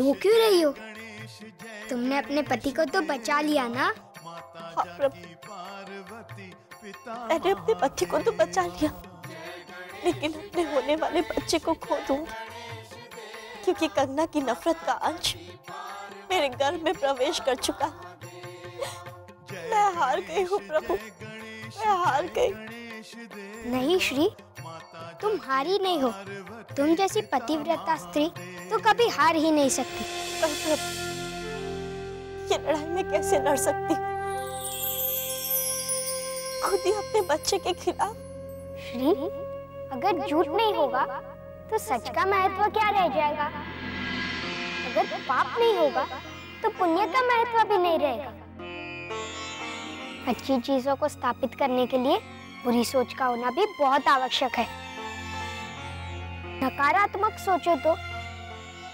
रो क्यों रही हो? तुमने अपने पति को तो बचा लिया ना? हाँ प्रभु, मैंने अपने बच्चे को तो बचा लिया, लेकिन अपने होने वाले बच्चे को खो दूंगी, क्योंकि कंगना की नफरत का अंश मेरे गर्भ में प्रवेश कर चुका है। मैं हार गई हूँ प्रभु, मैं हार गई। नहीं श्री, तुम हारी नहीं हो। तुम जैसी पतिव्रता स्त्री तो कभी हार ही नहीं सकती। पर प्रभु, ये लड़ाई मैं कैसे लड़ सकती हूँ, खुद ही अपने बच्चे के खिलाफ? श्री, अगर झूठ नहीं होगा तो सच का महत्व क्या रह जाएगा? अगर पाप नहीं होगा तो पुण्य का महत्व भी नहीं रहेगा। अच्छी चीजों को स्थापित करने के लिए बुरी सोच का होना भी बहुत आवश्यक है। नकारात्मक सोचो तो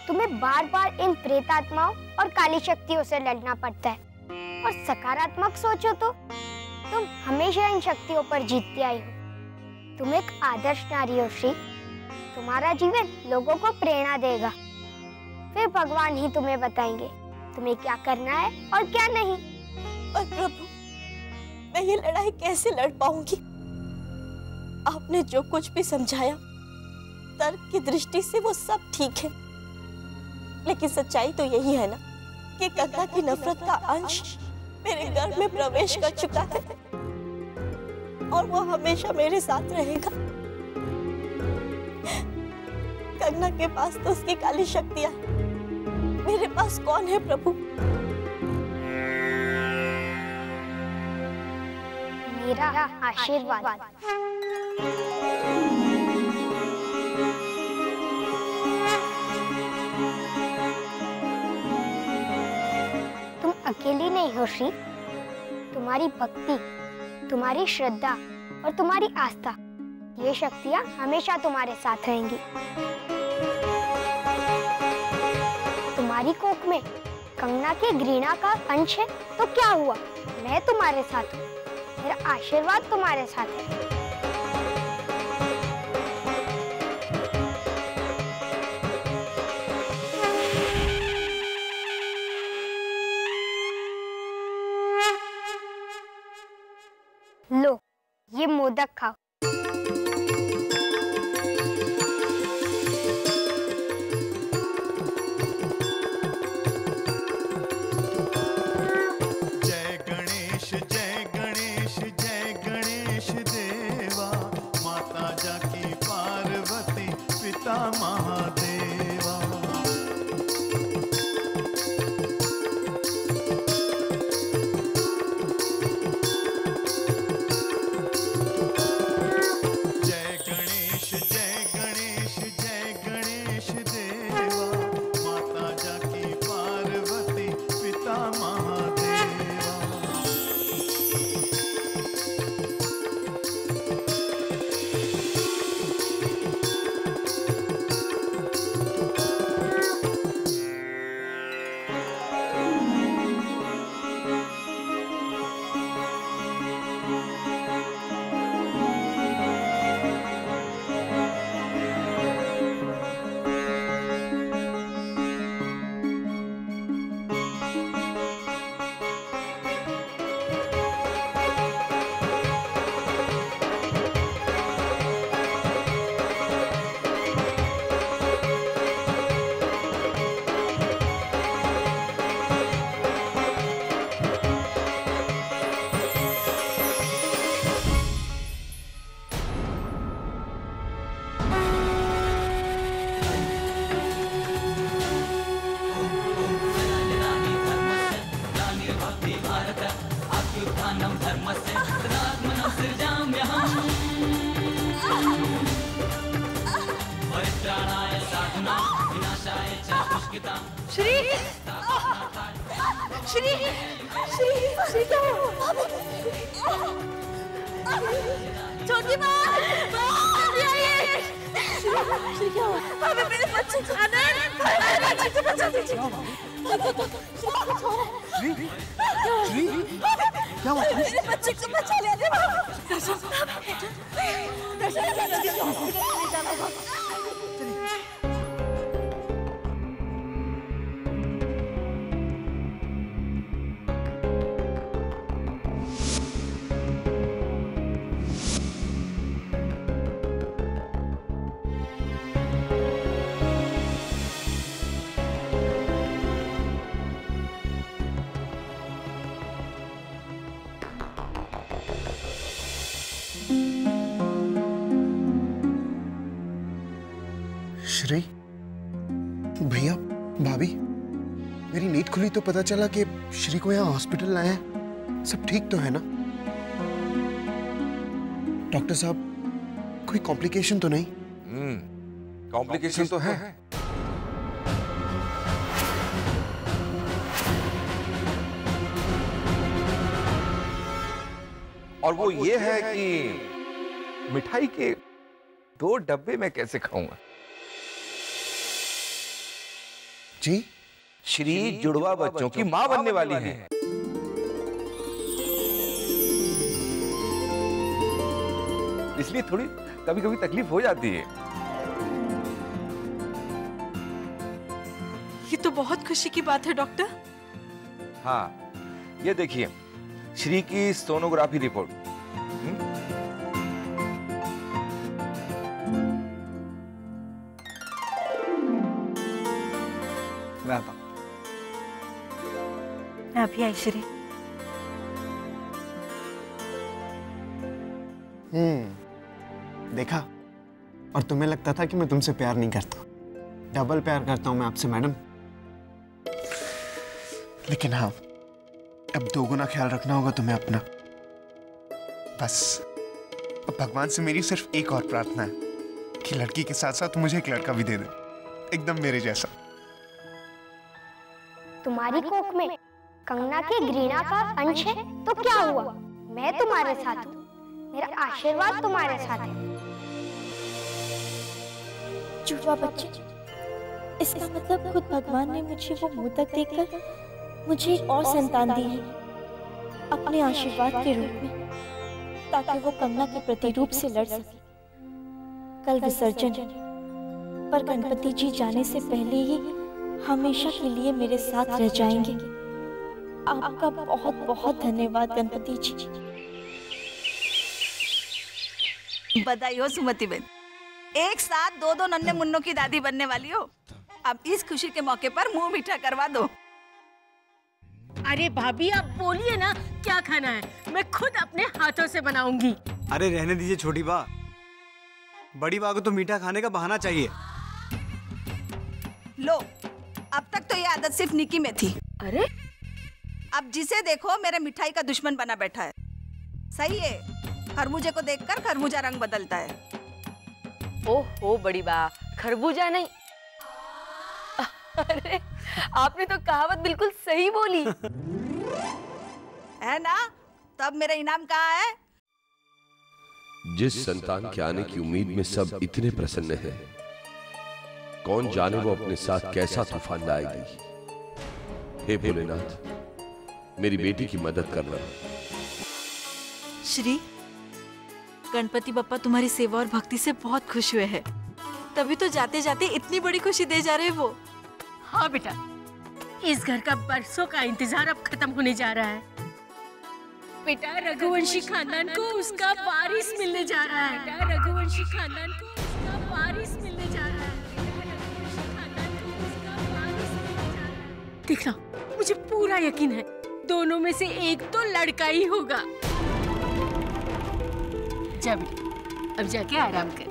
तुम्हें बार बार इन प्रेतात्माओं और काली शक्तियों से लड़ना पड़ता है, और सकारात्मक सोचो तो तुम हमेशा इन शक्तियों पर जीतती आई हो। तुम एक आदर्श नारी हो श्री। तुम्हारा जीवन लोगों को प्रेरणा देगा। फिर भगवान ही तुम्हें बताएंगे तुम्हें क्या करना है और क्या नहीं। और प्रभु, मैं ये लड़ाई कैसे लड़ पाऊंगी? आपने जो कुछ भी समझाया, तर्क की दृष्टि से वो सब ठीक है, लेकिन सच्चाई तो यही है ना कि कंगना की नफरत का अंश मेरे गर्भ में प्रवेश कर चुका है और वो हमेशा मेरे साथ रहेगा। कंगना के पास तो उसकी काली शक्तियां, मेरे पास कौन है प्रभु? मेरा आशीर्वाद। तुम अकेली नहीं हो श्री। तुम्हारी भक्ति, तुम्हारी श्रद्धा और तुम्हारी आस्था, ये शक्तियां हमेशा तुम्हारे साथ रहेंगी। तुम्हारी कोख में कंगना के घृणा का अंश है तो क्या हुआ, मैं तुम्हारे साथ हूँ। मेरा आशीर्वाद तुम्हारे साथ है। लो, ये मोदक खाओ। श्री, श्री, श्री, श्री क्या हुआ? छोटी माँ, श्री क्या हुआ? हमें मेरे बच्चे को मेरे बच्चे को बचा दीजिए। श्री, क्या हुआ? मेरे बच्चे को बचा लेने श्री, भैया, भाभी, मेरी नींद खुली तो पता चला कि श्री को यहाँ हॉस्पिटल लाए हैं। सब ठीक तो है ना? डॉक्टर साहब, कोई कॉम्प्लिकेशन तो नहीं? कॉम्प्लिकेशन तो है। और वो ये है कि मिठाई के 2 डब्बे मैं कैसे खाऊंगा? जी? श्री जुड़वा बच्चों की मां बनने वाली है। इसलिए थोड़ी कभी कभी तकलीफ हो जाती है। ये तो बहुत खुशी की बात है डॉक्टर। हाँ, ये देखिए श्री की सोनोग्राफी रिपोर्ट। मैं अभी आई श्री। देखा? और तुम्हें लगता था कि मैं तुमसे प्यार नहीं करता। डबल प्यार करता हूं मैं आपसे मैडम। लेकिन हाँ, अब 2 गुना ख्याल रखना होगा तुम्हें अपना। बस अब भगवान से मेरी सिर्फ एक और प्रार्थना है कि लड़की के साथ साथ मुझे एक लड़का भी दे दे, एकदम मेरे जैसा। तुम्हारी कोख में कंगना की घृणा का अंश है तो क्या हुआ? मैं तुम्हारे साथ हूँ, मेरा आशीर्वाद तुम्हारे साथ है। जुड़वा बच्चे, इसका मतलब खुद भगवान ने मुझे वो मुंह तक देखकर मुझे एक और संतान दी है अपने आशीर्वाद के रूप में, ताकि वो कंगना के प्रतिरूप से लड़ सके। कल विसर्जन है, पर गणपति जी जाने से पहले ही हमेशा के लिए मेरे साथ रह जाएंगे। आपका बहुत बहुत धन्यवाद गणपति जी। बधाई हो सुमति बहन, एक साथ 2 नन्हे मुन्नों की दादी बनने वाली हो। अब इस खुशी के मौके पर मुंह मीठा करवा दो। अरे भाभी, आप बोलिए ना क्या खाना है, मैं खुद अपने हाथों से बनाऊंगी। अरे रहने दीजिए छोटी बा, बड़ी बा को तो मीठा खाने का बहाना चाहिए। लो, अब तक तो ये आदत सिर्फ निकी में थी। अरे अब जिसे देखो मेरे मिठाई का दुश्मन बना बैठा है। सही है, खरबूजे को देखकर खरबूजा रंग बदलता है। ओहो बड़ी बा, खरबूजा नहीं। अरे आपने तो कहावत बिल्कुल सही बोली। है ना? तब मेरा इनाम कहाँ है? जिस संतान के आने की उम्मीद में सब इतने प्रसन्न हैं, कौन जाने वो अपने साथ कैसा तूफान लाएगी। हे भोलेनाथ, मेरी बेटी की मदद करना। श्री, गणपति बप्पा तुम्हारी सेवा और भक्ति से बहुत खुश हुए हैं, तभी तो जाते जाते इतनी बड़ी खुशी दे जा रहे वो। हाँ बेटा, इस घर का बरसों का इंतजार अब खत्म होने जा रहा है। बेटा रघुवंशी खानदान को उसका वारिस मिलने जा रहा है। बेटा रघुवंशी खानदान को उसका वारिस मिलने जा रहा है। देखना, मुझे पूरा यकीन है दोनों में से एक तो लड़का ही होगा। जा बेटा, अब जाके आराम कर।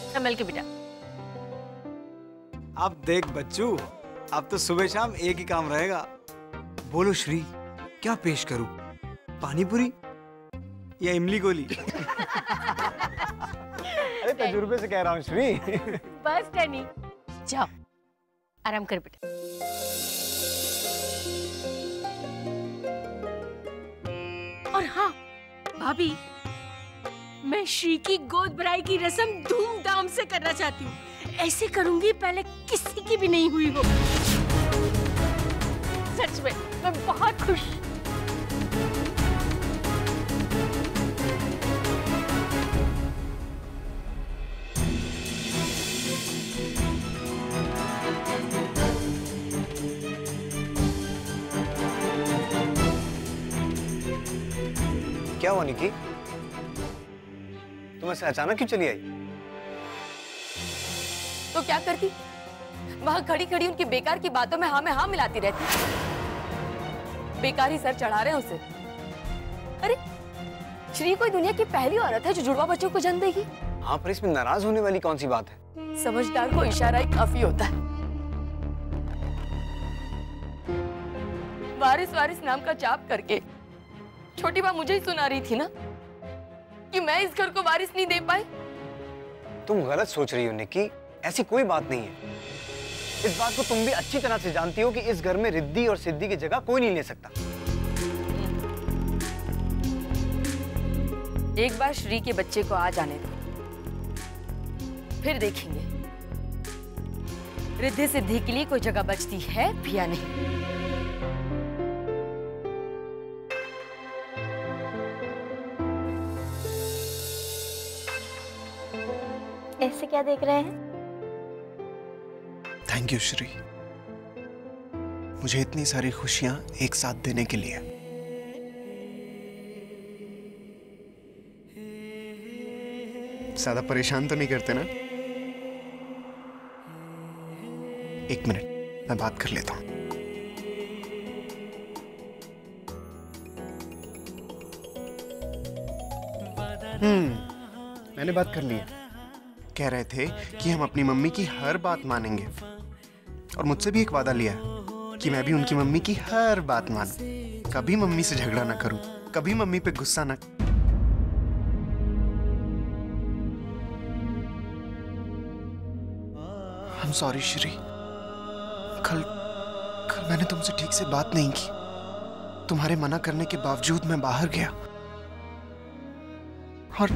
संभल के बेटा। अब देख बच्चू, अब तो सुबह शाम एक ही काम रहेगा। बोलो श्री, क्या पेश करूं? पानी पूरी या इमली गोली? अरे तजुर्बे से कह रहा हूँ श्री। बस टनी, जाओ आराम कर बेटा। और हाँ भाभी, मैं श्री की गोद भराई की रस्म धूमधाम से करना चाहती हूँ। ऐसे करूंगी पहले किसी की भी नहीं हुई हो। सच में मैं बहुत खुश। क्या हुआ निकी? तुम ऐसे अचानक क्यों चली आई? तो क्या करती? वहां खड़ी खड़ी उनकी बेकार की बातों में हाँ मिलाती रहती। बेकार ही सर चढ़ा रहे हैं उसे। अरे श्री कोई दुनिया की पहली औरत है जो जुड़वा बच्चों को जन्म देगी। हाँ, पर इसमें नाराज होने वाली कौन सी बात है? समझदार को इशारा ही काफी होता है। वारिस वारिस नाम का जाप करके छोटी माँ मुझे ही सुना रही थी ना कि मैं इस घर को वारिस नहीं दे पाई। तुम गलत सोच रही हो निक्की, ऐसी कोई बात नहीं है। इस बात को तुम भी अच्छी तरह से जानती हो कि इस घर में रिद्धि और सिद्धि की जगह कोई नहीं ले सकता। एक बार श्री के बच्चे को आ जाने दो, फिर देखेंगे रिद्धि सिद्धि के लिए कोई जगह बचती है भी या नहीं। ऐसे क्या देख रहे हैं? थैंक यू श्री, मुझे इतनी सारी खुशियां एक साथ देने के लिए। ज्यादा परेशान तो नहीं करते ना? एक मिनट, मैं बात कर लेता हूं। मैंने बात कर ली है। कह रहे थे कि हम अपनी मम्मी की हर बात मानेंगे, और मुझसे भी एक वादा लिया है कि मैं भी उनकी मम्मी की हर बात मानूं, कभी मम्मी से झगड़ा ना करूं, कभी मम्मी पे गुस्सा ना। I'm sorry श्री, कल मैंने तुमसे ठीक से बात नहीं की। तुम्हारे मना करने के बावजूद मैं बाहर गया और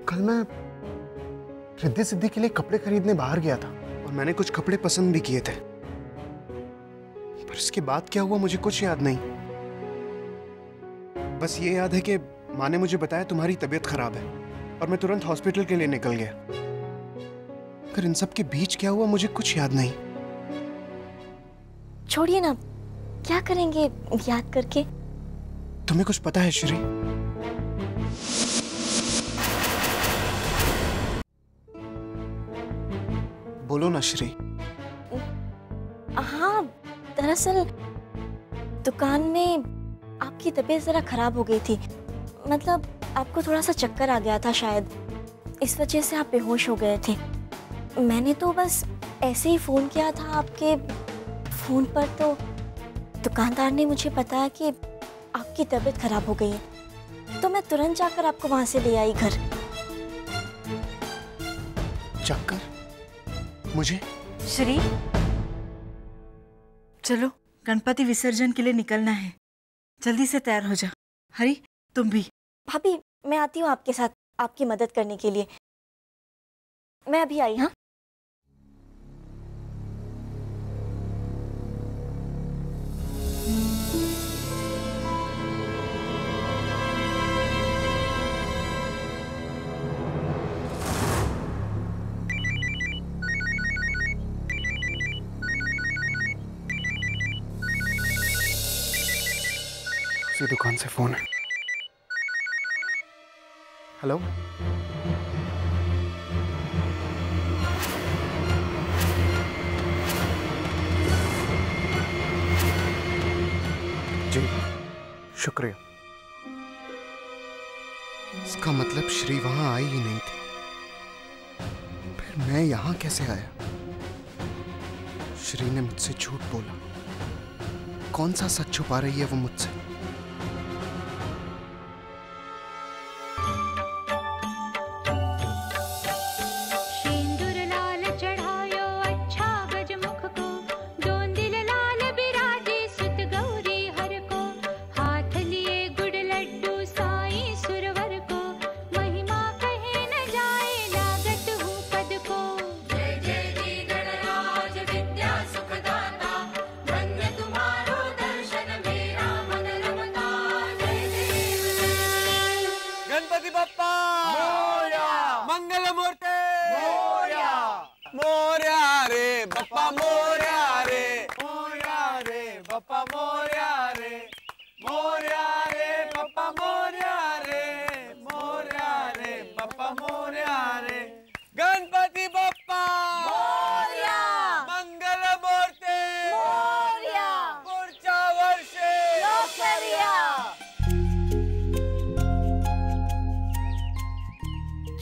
कल मैं रिद्धि सिद्धि के लिए कपड़े खरीदने बाहर गया था और मैंने कुछ कपड़े पसंद भी किए थे, पर इसके बाद क्या हुआ मुझे कुछ याद नहीं। बस ये याद है कि माँ ने मुझे बताया तुम्हारी तबीयत खराब है और मैं तुरंत हॉस्पिटल के लिए निकल गया। पर इन सब के बीच क्या हुआ मुझे कुछ याद नहीं। छोड़िए ना, क्या करेंगे याद करके? तुम्हें कुछ पता है श्री? बोलो ना श्री। हाँ, दरअसल दुकान में आपकी तबीयत जरा खराब हो गई थी। मतलब आपको थोड़ा सा चक्कर आ गया था शायद, इस वजह से आप बेहोश हो गए थे। मैंने तो बस ऐसे ही फ़ोन किया था आपके फ़ोन पर, तो दुकानदार ने मुझे बताया कि आपकी तबीयत खराब हो गई है, तो मैं तुरंत जाकर आपको वहाँ से ले आई घर। चक्कर? मुझे? श्री, चलो गणपति विसर्जन के लिए निकलना है, जल्दी से तैयार हो जा। हरी, तुम भी। भाभी, मैं आती हूँ आपके साथ आपकी मदद करने के लिए। मैं अभी आई। हाँ, उसी दुकान से फोन है। हेलो, जी शुक्रिया। इसका मतलब श्री वहां आई ही नहीं थी, फिर मैं यहां कैसे आया? श्री ने मुझसे झूठ बोला। कौन सा सच छुपा रही है वो मुझसे?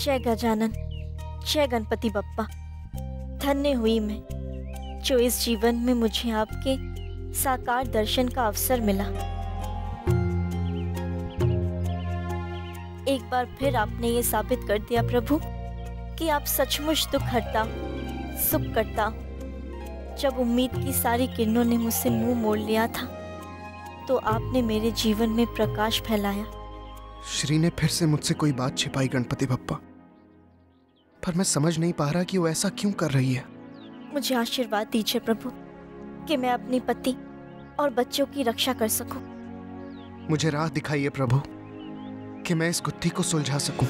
जय गजानन, जय गणपति बप्पा। धन्य हुई मैं जो इस जीवन में मुझे आपके साकार दर्शन का अवसर मिला। एक बार फिर आपने ये साबित कर दिया प्रभु कि आप सचमुच दुख हरता, सुख करता। जब उम्मीद की सारी किरणों ने मुझसे मुंह मोड़ लिया था तो आपने मेरे जीवन में प्रकाश फैलाया। श्री ने फिर से मुझसे कोई बात छिपाई गणपति बप्पा, पर मैं समझ नहीं पा रहा कि वो ऐसा क्यों कर रही है। मुझे आशीर्वाद दीजिए प्रभु कि मैं अपने पति और बच्चों की रक्षा कर सकूं। मुझे राह दिखाइए प्रभु कि मैं इस गुत्थी को सुलझा सकूं।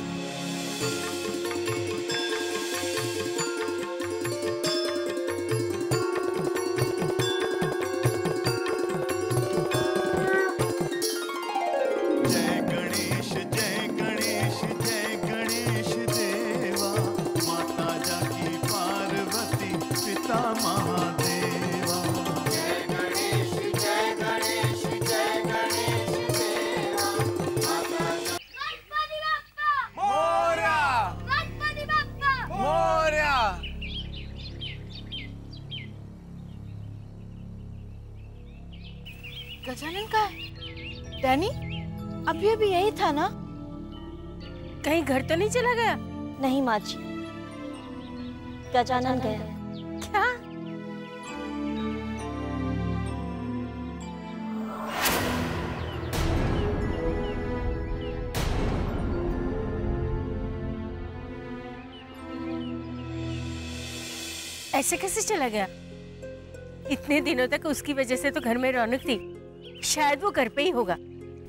गजानन का है? डैनी अभी अभी यही था ना? कहीं घर तो नहीं चला गया? नहीं माँ जी, गजानन गया। क्या? ऐसे कैसे चला गया? इतने दिनों तक उसकी वजह से तो घर में रौनक थी। शायद वो घर पे ही होगा।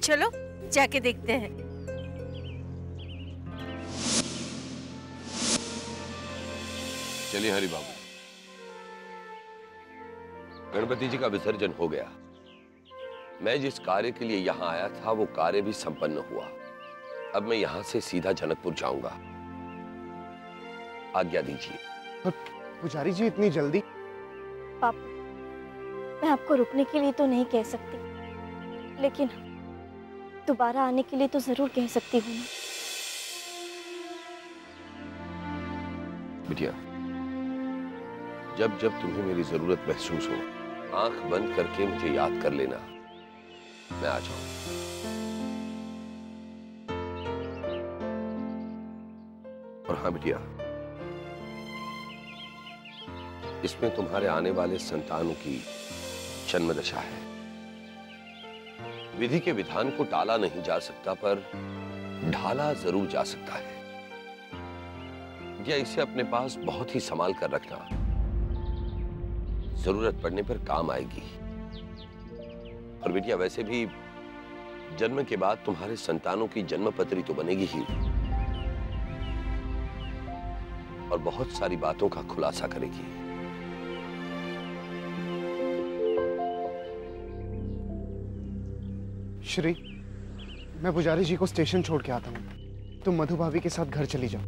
चलो जाके देखते हैं। चलिए हरि बाबू, गणपति जी का विसर्जन हो गया। मैं जिस कार्य के लिए यहाँ आया था वो कार्य भी संपन्न हुआ। अब मैं यहाँ से सीधा जनकपुर जाऊंगा। आज्ञा दीजिए। पुजारी जी इतनी जल्दी? पापा, मैं आपको रुकने के लिए तो नहीं कह सकती, लेकिन दोबारा आने के लिए तो जरूर कह सकती हूँ। बिटिया, जब जब तुम्हें मेरी जरूरत महसूस हो, आंख बंद करके मुझे याद कर लेना, मैं आ जाऊं। और हाँ बिटिया, इसमें तुम्हारे आने वाले संतानों की जन्म दशा है। विधि के विधान को टाला नहीं जा सकता, पर ढाला जरूर जा सकता है। या इसे अपने पास बहुत ही संभाल कर रखना, जरूरत पड़ने पर काम आएगी। और बिटिया, वैसे भी जन्म के बाद तुम्हारे संतानों की जन्म पत्री तो बनेगी ही, और बहुत सारी बातों का खुलासा करेगी। श्री, मैं पुजारी जी को स्टेशन छोड़ के आता हूँ। तुम मधु भाभी के साथ घर चली जाओ।